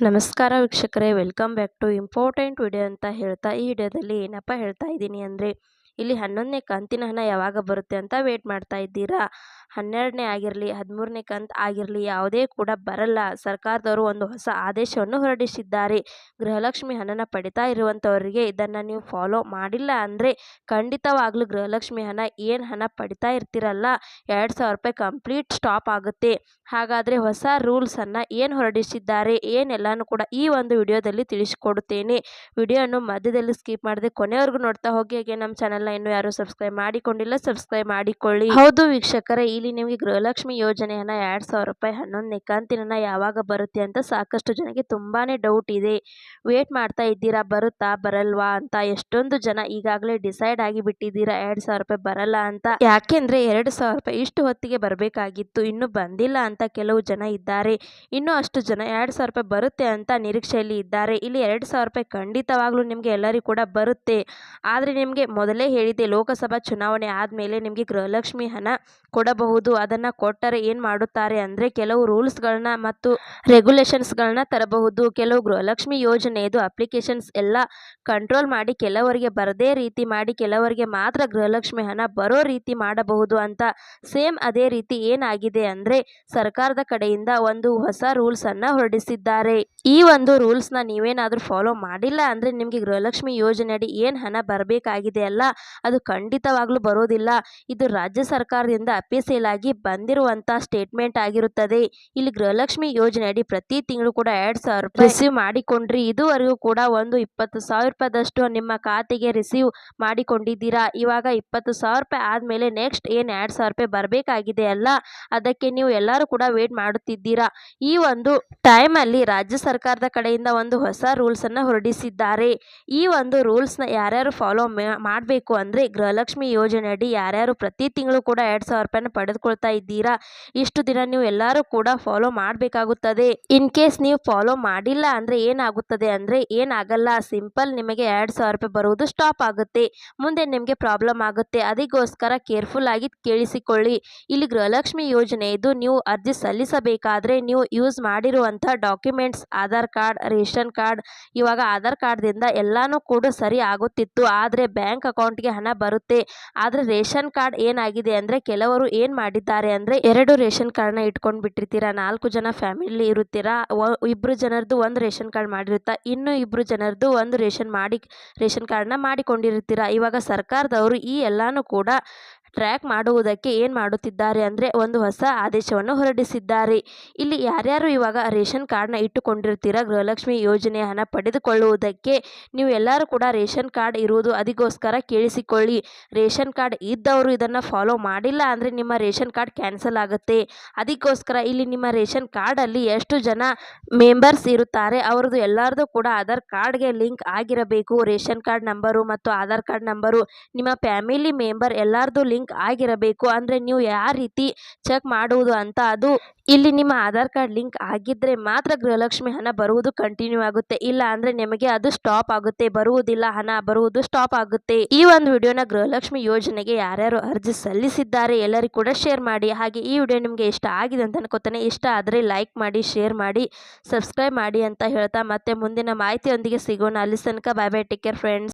ನಮಸ್ಕಾರ ವೀಕ್ಷಕರೇ, welcome back to important video ಅಂತ ಹೇಳ್ತಾ ಈ ವಿಡಿಯೋದಲ್ಲಿ ಏನಪ್ಪ ಹೇಳ್ತಾ ಇದ್ದೀನಿ ಅಂದರೆ, ಇಲ್ಲಿ 11ನೇ ಕಂತಿನ ಹಣ ಯಾವಾಗ ಬರುತ್ತೆ ಅಂತ ವೇಟ್ ಮಾಡ್ತಾ ಇದ್ದೀರಾ. 12ನೇ ಆಗಿರಲಿ 13ನೇ ಕಂತು ಆಗಿರಲಿ ಯಾವುದೇ ಕೂಡ ಬರಲ್ಲ. ಸರ್ಕಾರದವರು ಒಂದು ಹೊಸ ಆದೇಶವನ್ನು ಹೊರಡಿಸಿದ್ದಾರೆ. ಗೃಹಲಕ್ಷ್ಮಿ ಹಣನ ಪಡಿತಾ ಇರುವಂಥವರಿಗೆ ಇದನ್ನು ನೀವು ಫಾಲೋ ಮಾಡಿಲ್ಲ ಅಂದರೆ ಖಂಡಿತವಾಗ್ಲೂ ಗೃಹಲಕ್ಷ್ಮಿ ಹಣ ಏನು ಹಣ ಪಡಿತಾ ಇರ್ತೀರಲ್ಲ 2,000 ರೂಪಾಯಿ ಕಂಪ್ಲೀಟ್ ಸ್ಟಾಪ್ ಆಗುತ್ತೆ. ಹಾಗಾದರೆ ಹೊಸ ರೂಲ್ಸನ್ನು ಏನು ಹೊರಡಿಸಿದ್ದಾರೆ ಏನೆಲ್ಲನೂ ಕೂಡ ಈ ಒಂದು ವಿಡಿಯೋದಲ್ಲಿ ತಿಳಿಸಿಕೊಡುತ್ತೇನೆ. ವಿಡಿಯೋವನ್ನು ಮಧ್ಯದಲ್ಲಿ ಸ್ಕಿಪ್ ಮಾಡದೆ ಕೊನೆವರೆಗೂ ನೋಡ್ತಾ ಹೋಗಿ. ಹಾಗೆ ನಮ್ಮ ಚಾನಲ್ನ ಇನ್ನೂ ಯಾರು ಸಬ್ಸ್ಕ್ರೈಬ್ ಮಾಡಿಕೊಂಡಿಲ್ಲ ಸಬ್ಸ್ಕ್ರೈಬ್ ಮಾಡಿಕೊಳ್ಳಿ. ಹೌದು ವೀಕ್ಷಕರೇ, ಇಲ್ಲಿ ನಿಮಗೆ ಗೃಹಲಕ್ಷ್ಮಿ ಯೋಜನೆ ಹಣ 2,000 ರೂಪಾಯಿ 11ನೇ ಕಂತಿನ ಹಣ ಯಾವಾಗ ಬರುತ್ತೆ ಅಂತ ಸಾಕಷ್ಟು ಜನಕ್ಕೆ ತುಂಬಾನೇ ಡೌಟ್ ಇದೆ. ವೇಟ್ ಮಾಡ್ತಾ ಇದ್ದೀರಾ ಬರುತ್ತಾ ಬರಲ್ವಾ ಅಂತ. ಎಷ್ಟೊಂದು ಜನ ಈಗಾಗಲೇ ಡಿಸೈಡ್ ಆಗಿ ಬಿಟ್ಟಿದ್ದೀರಾ 2,000 ರೂಪಾಯಿ ಬರಲ್ಲ ಅಂತ. ಯಾಕೆಂದ್ರೆ 2,000 ರೂಪಾಯಿ ಇಷ್ಟು ಹೊತ್ತಿಗೆ ಬರಬೇಕಾಗಿತ್ತು, ಇನ್ನು ಬಂದಿಲ್ಲ ಅಂತ ಕೆಲವು ಜನ ಇದ್ದಾರೆ. ಇನ್ನು ಅಷ್ಟು ಜನ 2,000 ರೂಪಾಯಿ ಬರುತ್ತೆ ಅಂತ ನಿರೀಕ್ಷೆಯಲ್ಲಿ ಇದ್ದಾರೆ. ಇಲ್ಲಿ 2,000 ರೂಪಾಯಿ ಖಂಡಿತವಾಗ್ಲೂ ನಿಮಗೆ ಎಲ್ಲರಿಗೂ ಕೂಡ ಬರುತ್ತೆ. ಆದರೆ ನಿಮಗೆ ಮೊದಲೇ ಹೇಳಿದೆ, ಲೋಕಸಭಾ ಚುನಾವಣೆ ಆದಮೇಲೆ ನಿಮಗೆ ಗೃಹಲಕ್ಷ್ಮಿ ಹಣ ಕೊಡಬಹುದು. ಅದನ್ನು ಕೊಟ್ಟರೆ ಏನು ಮಾಡುತ್ತಾರೆ ಅಂದರೆ ಕೆಲವು ರೂಲ್ಸ್ಗಳನ್ನ ಮತ್ತು ರೆಗ್ಯುಲೇಷನ್ಸ್ಗಳನ್ನ ತರಬಹುದು. ಕೆಲವು ಗೃಹಲಕ್ಷ್ಮಿ ಯೋಜನೆಯದು ಅಪ್ಲಿಕೇಶನ್ಸ್ ಎಲ್ಲ ಕಂಟ್ರೋಲ್ ಮಾಡಿ ಕೆಲವರಿಗೆ ಬರದೇ ರೀತಿ ಮಾಡಿ ಕೆಲವರಿಗೆ ಮಾತ್ರ ಗೃಹಲಕ್ಷ್ಮಿ ಹಣ ಬರೋ ರೀತಿ ಮಾಡಬಹುದು ಅಂತ. ಸೇಮ್ ಅದೇ ರೀತಿ ಏನಾಗಿದೆ ಅಂದರೆ ಸರ್ಕಾರದ ಕಡೆಯಿಂದ ಒಂದು ಹೊಸ ರೂಲ್ಸನ್ನು ಹೊರಡಿಸಿದ್ದಾರೆ. ಈ ಒಂದು ರೂಲ್ಸ್ನ ನೀವೇನಾದರೂ ಫಾಲೋ ಮಾಡಿಲ್ಲ ಅಂದರೆ ನಿಮಗೆ ಗೃಹಲಕ್ಷ್ಮಿ ಯೋಜನೆಯಡಿ ಏನು ಹಣ ಬರಬೇಕಾಗಿದೆ ಅಲ್ಲ ಅದು ಖಂಡಿತವಾಗ್ಲೂ ಬರೋದಿಲ್ಲ. ಇದು ರಾಜ್ಯ ಸರ್ಕಾರದಿಂದ ಅಫಿಸಿಯಲ್ ಆಗಿ ಬಂದಿರುವಂಥ ಸ್ಟೇಟ್ಮೆಂಟ್ ಆಗಿರುತ್ತದೆ. ಇಲ್ಲಿ ಗೃಹಲಕ್ಷ್ಮಿ ಯೋಜನೆಯಡಿ ಪ್ರತಿ ತಿಂಗಳು ಕೂಡ 2,000 ರೂಪಾಯಿ ರಿಸೀವ್ ಮಾಡಿಕೊಂಡ್ರಿ. ಇದುವರೆಗೂ ಕೂಡ ಒಂದು 20,000 ರೂಪಾಯಿದಷ್ಟು ನಿಮ್ಮ ಖಾತೆಗೆ ರಿಸೀವ್ ಮಾಡಿಕೊಂಡಿದ್ದೀರಾ. ಇವಾಗ 20,000 ರೂಪಾಯಿ ಆದಮೇಲೆ ನೆಕ್ಸ್ಟ್ ಏನು 2,000 ರೂಪಾಯಿ ಬರಬೇಕಾಗಿದೆ ಅಲ್ಲ ಅದಕ್ಕೆ ನೀವು ಎಲ್ಲರೂ ಕೂಡ ವೇಟ್ ಮಾಡುತ್ತಿದ್ದೀರಾ. ಈ ಒಂದು ಟೈಮಲ್ಲಿ ರಾಜ್ಯ ಸರ್ಕಾರದ ಕಡೆಯಿಂದ ಒಂದು ಹೊಸ ರೂಲ್ಸನ್ನು ಹೊರಡಿಸಿದ್ದಾರೆ. ಈ ಒಂದು ರೂಲ್ಸ್ನ ಯಾರ್ಯಾರು ಫಾಲೋ ಮಾಡಬೇಕು ಅಂದರೆ ಗೃಹಲಕ್ಷ್ಮಿ ಯೋಜನೆಯಡಿ ಯಾರ್ಯಾರು ಪ್ರತಿ ತಿಂಗಳು ಕೂಡ 2,000 ರೂಪಾಯಿನ ಪಡೆದುಕೊಳ್ತಾ ಇದ್ದೀರಾ ಇಷ್ಟು ದಿನ ನೀವು ಎಲ್ಲರೂ ಕೂಡ ಫಾಲೋ ಮಾಡಬೇಕಾಗುತ್ತದೆ. ಇನ್ ಕೇಸ್ ನೀವು ಫಾಲೋ ಮಾಡಿಲ್ಲ ಅಂದರೆ ಏನಾಗುತ್ತದೆ ಅಂದರೆ ಏನಾಗಲ್ಲ, ಸಿಂಪಲ್ ನಿಮಗೆ 2,000 ರೂಪಾಯಿ ಬರುವುದು ಸ್ಟಾಪ್ ಆಗುತ್ತೆ. ಮುಂದೆ ನಿಮಗೆ ಪ್ರಾಬ್ಲಮ್ ಆಗುತ್ತೆ. ಅದಕ್ಕೋಸ್ಕರ ಕೇರ್ಫುಲ್ ಆಗಿ ಕೇಳಿಸಿಕೊಳ್ಳಿ. ಇಲ್ಲಿ ಗೃಹಲಕ್ಷ್ಮಿ ಯೋಜನೆಯದು ನೀವು ಅರ್ಜಿ ಸಲ್ಲಿಸಬೇಕಾದ್ರೆ ನೀವು ಯೂಸ್ ಮಾಡಿರುವಂಥ documents Aadhaar card, ration card. ಇವಾಗ ಆಧಾರ್ ಕಾರ್ಡ್ದಿಂದ ಎಲ್ಲಾನು ಕೂಡ ಸರಿ ಆಗುತ್ತಿತ್ತು, ಆದರೆ ಬ್ಯಾಂಕ್ ಅಕೌಂಟ್ಗೆ ಹಣ ಬರುತ್ತೆ. ಆದರೆ ರೇಷನ್ ಕಾರ್ಡ್ ಏನಾಗಿದೆ ಅಂದರೆ ಕೆಲವರು ಏನು ಮಾಡಿದ್ದಾರೆ ಅಂದರೆ 2 ರೇಷನ್ ಕಾರ್ಡ್ನ ಇಟ್ಕೊಂಡು ಬಿಟ್ಟಿರ್ತೀರಾ. 4 ಜನ ಫ್ಯಾಮಿಲಿ ಇರುತ್ತೀರಾ. 2 ಜನರದ್ದು ಒಂದು ರೇಷನ್ ಕಾರ್ಡ್ ಮಾಡಿರುತ್ತಾ, ಇನ್ನು 2 ಜನರದ್ದು ಒಂದು ರೇಷನ್ ಕಾರ್ಡ್ನ ಮಾಡಿಕೊಂಡಿರ್ತೀರಾ. ಇವಾಗ ಸರ್ಕಾರದವರು ಈ ಎಲ್ಲಾನು ಕೂಡ ಟ್ರ್ಯಾಕ್ ಮಾಡುವುದಕ್ಕೆ ಏನು ಮಾಡುತ್ತಿದ್ದಾರೆ ಅಂದರೆ ಒಂದು ಹೊಸ ಆದೇಶವನ್ನು ಹೊರಡಿಸಿದ್ದಾರೆ. ಇಲ್ಲಿ ಯಾರ್ಯಾರು ಇವಾಗ ರೇಷನ್ ಕಾರ್ಡ್ನ ಇಟ್ಟುಕೊಂಡಿರ್ತೀರಾ ಗೃಹಲಕ್ಷ್ಮಿ ಯೋಜನೆ ಹಣ ಪಡೆದುಕೊಳ್ಳುವುದಕ್ಕೆ ನೀವು ಎಲ್ಲರೂ ಕೂಡ ರೇಷನ್ ಕಾರ್ಡ್ ಇರುವುದು ಅದಕ್ಕೋಸ್ಕರ ಕೇಳಿಸಿಕೊಳ್ಳಿ. ರೇಷನ್ ಕಾರ್ಡ್ ಇದ್ದವರು ಇದನ್ನು ಫಾಲೋ ಮಾಡಿಲ್ಲ ಅಂದರೆ ನಿಮ್ಮ ರೇಷನ್ ಕಾರ್ಡ್ ಕ್ಯಾನ್ಸಲ್ ಆಗುತ್ತೆ. ಅದಕ್ಕೋಸ್ಕರ ಇಲ್ಲಿ ನಿಮ್ಮ ರೇಷನ್ ಕಾರ್ಡಲ್ಲಿ ಎಷ್ಟು ಜನ ಮೆಂಬರ್ಸ್ ಇರುತ್ತಾರೆ ಅವರದ್ದು ಎಲ್ಲರದು ಕೂಡ ಆಧಾರ್ ಕಾರ್ಡ್ಗೆ ಲಿಂಕ್ ಆಗಿರಬೇಕು. ರೇಷನ್ ಕಾರ್ಡ್ ನಂಬರು ಮತ್ತು ಆಧಾರ್ ಕಾರ್ಡ್ ನಂಬರು ನಿಮ್ಮ ಫ್ಯಾಮಿಲಿ ಮೆಂಬರ್ ಎಲ್ಲರದು ಲಿಂಕ್ ಆಗಿರಬೇಕು. ಅಂದರೆ ನೀವು ಯಾವ ರೀತಿ ಚೆಕ್ ಮಾಡುವುದು ಅಂತ, ಅದು ಇಲ್ಲಿ ನಿಮ್ಮ ಆಧಾರ್ ಕಾರ್ಡ್ ಲಿಂಕ್ ಆಗಿದ್ರೆ ಮಾತ್ರ ಗೃಹಲಕ್ಷ್ಮಿ ಹಣ ಬರುವುದು ಕಂಟಿನ್ಯೂ ಆಗುತ್ತೆ. ಇಲ್ಲ ಅಂದರೆ ನಿಮಗೆ ಅದು ಸ್ಟಾಪ್ ಆಗುತ್ತೆ, ಬರುವುದಿಲ್ಲ, ಹಣ ಬರುವುದು ಸ್ಟಾಪ್ ಆಗುತ್ತೆ. ಈ ಒಂದು ವಿಡಿಯೋನ ಗೃಹಲಕ್ಷ್ಮಿ ಯೋಜನೆಗೆ ಯಾರ್ಯಾರು ಅರ್ಜಿ ಸಲ್ಲಿಸಿದ್ದಾರೆ ಎಲ್ಲರಿಗೂ ಕೂಡ ಶೇರ್ ಮಾಡಿ. ಹಾಗೆ ಈ ವಿಡಿಯೋ ನಿಮಗೆ ಇಷ್ಟ ಆಗಿದೆ ಅಂತ ಅನ್ಕೋತಾನೆ. ಇಷ್ಟ ಆದರೆ ಲೈಕ್ ಮಾಡಿ, ಶೇರ್ ಮಾಡಿ, ಸಬ್ಸ್ಕ್ರೈಬ್ ಮಾಡಿ ಅಂತ ಹೇಳ್ತಾ ಮತ್ತೆ ಮುಂದಿನ ಮಾಹಿತಿಯೊಂದಿಗೆ ಸಿಗೋಣ. ಅಲ್ಲಿ ತನಕ ಬಾಯ್ ಬಾಯ್, ಟೇಕ್ ಕೇರ್ ಫ್ರೆಂಡ್ಸ್.